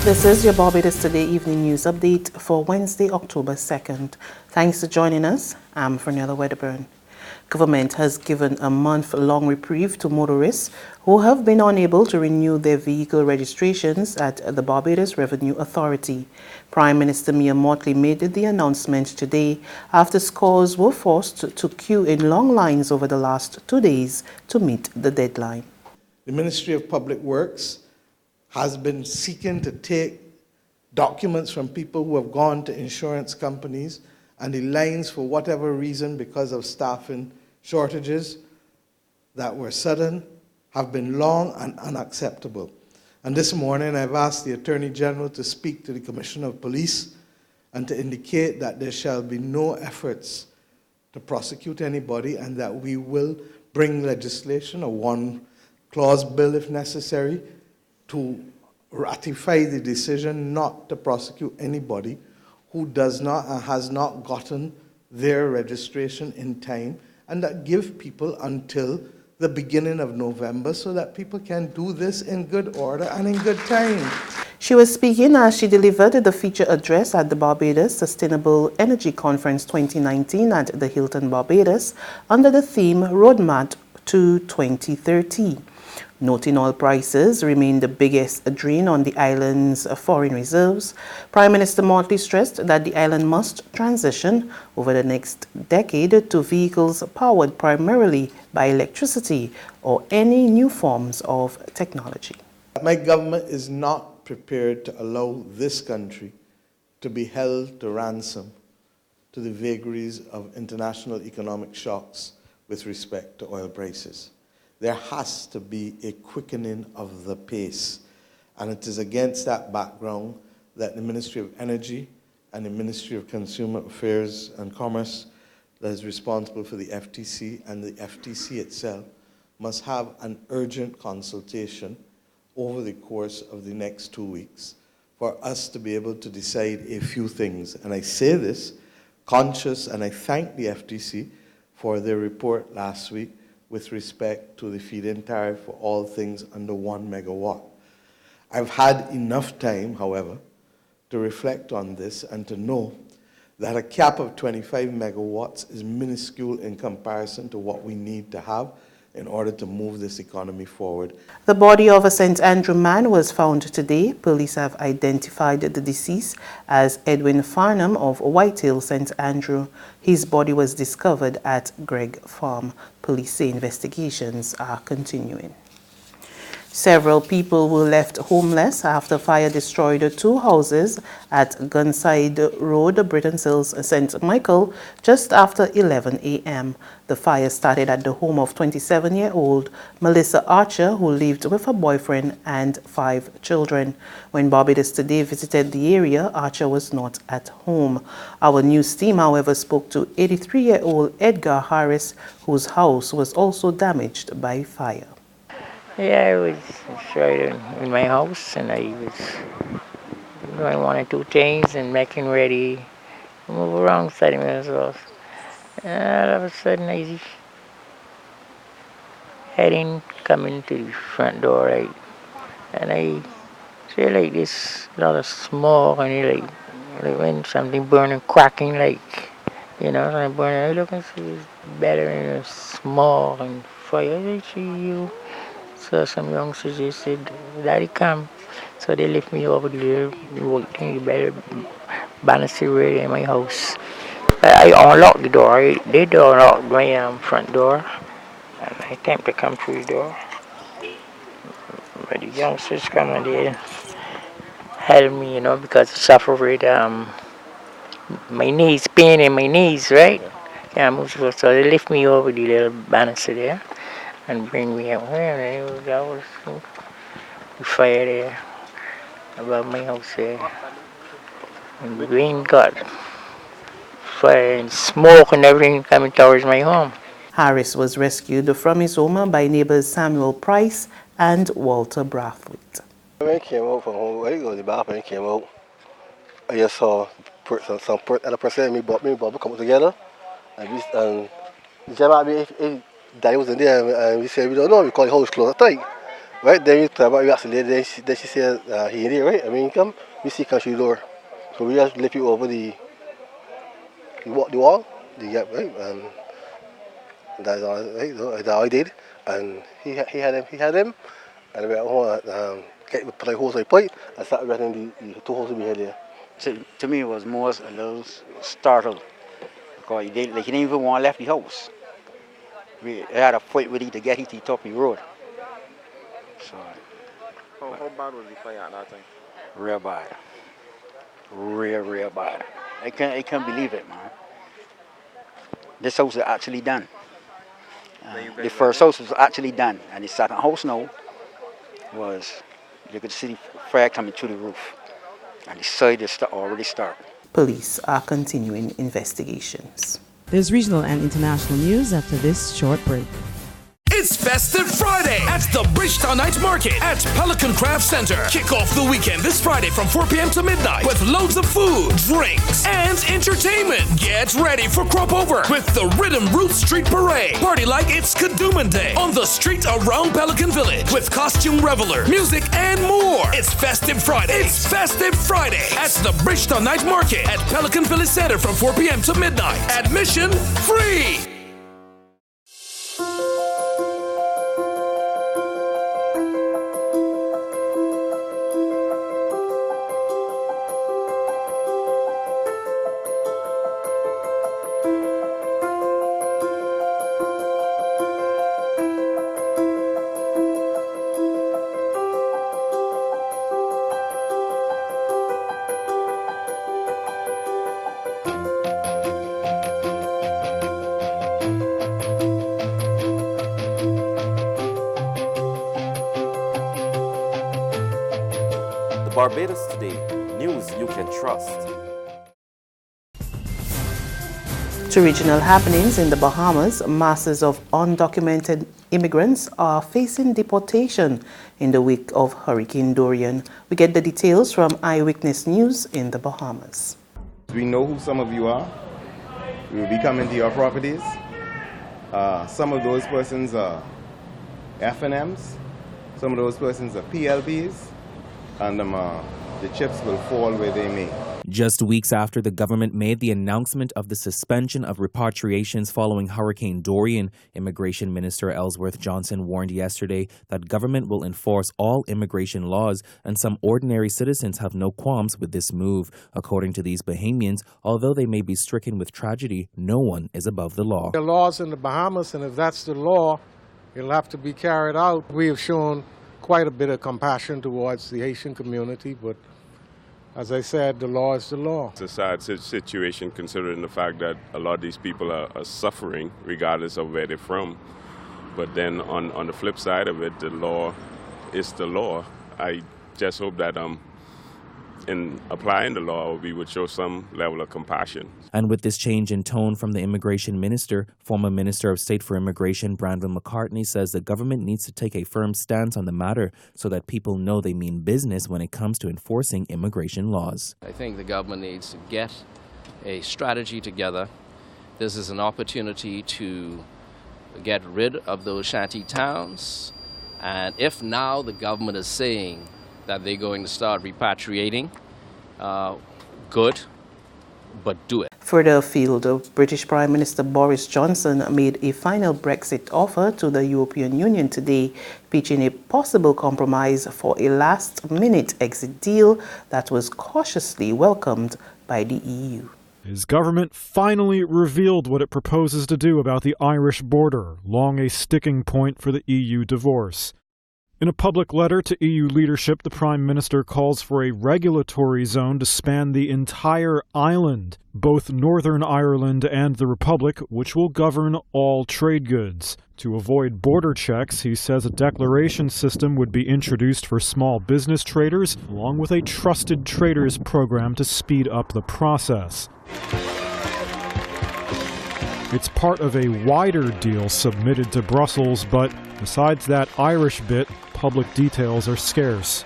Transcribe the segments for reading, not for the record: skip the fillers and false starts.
This is your Barbados Today Evening News Update for Wednesday, October 2nd. Thanks for joining us. I'm Fernella Wedderburn. Government has given a month-long reprieve to motorists who have been unable to renew their vehicle registrations at the Barbados Revenue Authority. Prime Minister Mia Mottley made the announcement today after scores were forced to queue in long lines over the last 2 days to meet the deadline. The Ministry of Public Works has been seeking to take documents from people who have gone to insurance companies, and the lines, for whatever reason, because of staffing shortages that were sudden, have been long and unacceptable. And this morning I've asked the Attorney General to speak to the Commissioner of Police and to indicate that there shall be no efforts to prosecute anybody, and that we will bring legislation, a one-clause bill if necessary, to ratify the decision not to prosecute anybody who does not and has not gotten their registration in time, and that give people until the beginning of November so that people can do this in good order and in good time. She was speaking as she delivered the feature address at the Barbados Sustainable Energy Conference 2019 at the Hilton Barbados under the theme Roadmap to 2030. Noting oil prices remain the biggest drain on the island's foreign reserves, Prime Minister Mottley stressed that the island must transition over the next decade to vehicles powered primarily by electricity or any new forms of technology. My government is not prepared to allow this country to be held to ransom to the vagaries of international economic shocks with respect to oil prices. There has to be a quickening of the pace. And it is against that background that the Ministry of Energy and the Ministry of Consumer Affairs and Commerce, that is responsible for the FTC, and the FTC itself, must have an urgent consultation over the course of the next 2 weeks for us to be able to decide a few things. And I say this conscious, and I thank the FTC for their report last week with respect to the feed-in tariff for all things under 1 megawatt. I've had enough time, however, to reflect on this and to know that a cap of 25 megawatts is minuscule in comparison to what we need to have in order to move this economy forward. The body of a St. Andrew man was found today. Police have identified the deceased as Edwin Farnham of Whitehill, St. Andrew. His body was discovered at Gregg Farm. Police say investigations are continuing. Several people were left homeless after fire destroyed 2 houses at Gunsite Road, Brittons Hill, St. Michael, just after 11 a.m. The fire started at the home of 27-year-old Melissa Archer, who lived with her boyfriend and 5 children. When Barbados Today visited the area, Archer was not at home. Our news team, however, spoke to 83-year-old Edgar Harris, whose house was also damaged by fire. Yeah, I was right in my house, and I was doing 1 or 2 things and making ready to move around inside my house. And all of a sudden, I coming to the front door, right? And I see like this lot of smoke, and like when something burning, cracking, like, something burning. I look and see it's better in the smoke and fire. I see you. So some youngsters, they said, Daddy, come. So they lift me over there, the better banister right in my house. I unlocked the door. They don't unlock my front door. And I attempt to come through the door. But the youngsters come and they help me, because I suffer with my knees, pain in my knees, right? Can't move. So they lift me over the little banister there and bring me out here, and that was the fire there above my house there. And the rain got fire and smoke and everything coming towards my home. Harris was rescued from his home by neighbors Samuel Price and Walter Brathwaite. When I came out from home, I go to the bathroom and came out. I just saw some other person and me Bob come together, and the gentleman, Daddy was in there, and we said, we don't know, we call the house closed at tight. Right, then we asked the lady, then she said, he in there, right? I mean, come, we see country door. So we just lift you over the wall, the gap, right? And that's all, right? So that's all I did. And he had him, and we put a hose on the pipe and started running the 2 holes we had there. To me, it was more a little startled because he didn't even want to left the house. We had a fight with him to get him to the top of the road. So, how bad was the fire at that time? real bad. Real bad. I can't believe it, man. This house is actually done. The first house was actually done, and the second house now was, you could see the fire coming through the roof, and the side is already started. Police are continuing investigations. There's regional and international news after this short break. It's Festive Friday at the Bridgetown Night Market at Pelican Craft Center. Kick off the weekend this Friday from 4 p.m. to midnight with loads of food, drinks, and entertainment. Get ready for Crop Over with the Rhythm Roots Street Parade. Party like it's Kadooman Day on the street around Pelican Village with costume reveler, music, and more. It's Festive Friday. It's Festive Friday at the Bridgetown Night Market at Pelican Village Center from 4 p.m. to midnight. Admission free. Barbados Today, news you can trust. To regional happenings in the Bahamas, masses of undocumented immigrants are facing deportation in the wake of Hurricane Dorian. We get the details from Eyewitness News in the Bahamas. We know who some of you are. We will be coming to your properties. Some of those persons are F&Ms. Some of those persons are PLPs. And the chips will fall where they may. Just weeks after the government made the announcement of the suspension of repatriations following Hurricane Dorian, Immigration Minister Ellsworth Johnson warned yesterday that government will enforce all immigration laws, and some ordinary citizens have no qualms with this move. According to these Bahamians, although they may be stricken with tragedy, no one is above the law. There are laws in the Bahamas, and if that's the law, it'll have to be carried out. We have shown quite a bit of compassion towards the Haitian community, but as I said, the law is the law. It's a sad situation considering the fact that a lot of these people are suffering regardless of where they're from. But then on the flip side of it, the law is the law. I just hope that in applying the law, we would show some level of compassion. And with this change in tone from the immigration minister, former Minister of State for Immigration Brandon McCartney says the government needs to take a firm stance on the matter so that people know they mean business when it comes to enforcing immigration laws. I think the government needs to get a strategy together. This is an opportunity to get rid of those shanty towns. And if now the government is saying that they're going to start repatriating, good, but do it. Further afield, British Prime Minister Boris Johnson made a final Brexit offer to the European Union today, pitching a possible compromise for a last-minute exit deal that was cautiously welcomed by the EU. His government finally revealed what it proposes to do about the Irish border, long a sticking point for the EU divorce. In a public letter to EU leadership, the Prime Minister calls for a regulatory zone to span the entire island, both Northern Ireland and the Republic, which will govern all trade goods. To avoid border checks, he says a declaration system would be introduced for small business traders, along with a trusted traders program to speed up the process. It's part of a wider deal submitted to Brussels, but besides that Irish bit, public details are scarce.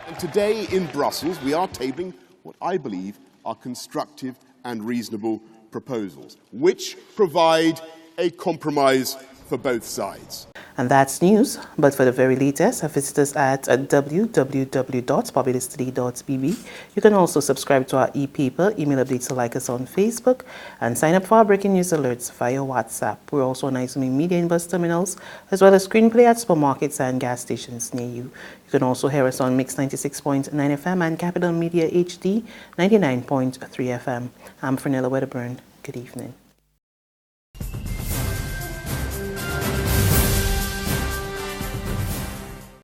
And today in Brussels, we are tabling what I believe are constructive and reasonable proposals, which provide a compromise for both sides. And that's news. But for the very latest, visit us at www.barbadostoday.bb. You can also subscribe to our e-paper, email updates, or like us on Facebook, and sign up for our breaking news alerts via WhatsApp. We're also on Izumi Media in bus terminals, as well as screenplay at supermarkets and gas stations near you. You can also hear us on Mix 96.9 FM and Capital Media HD 99.3 FM. I'm Fernella Wedderburn. Good evening.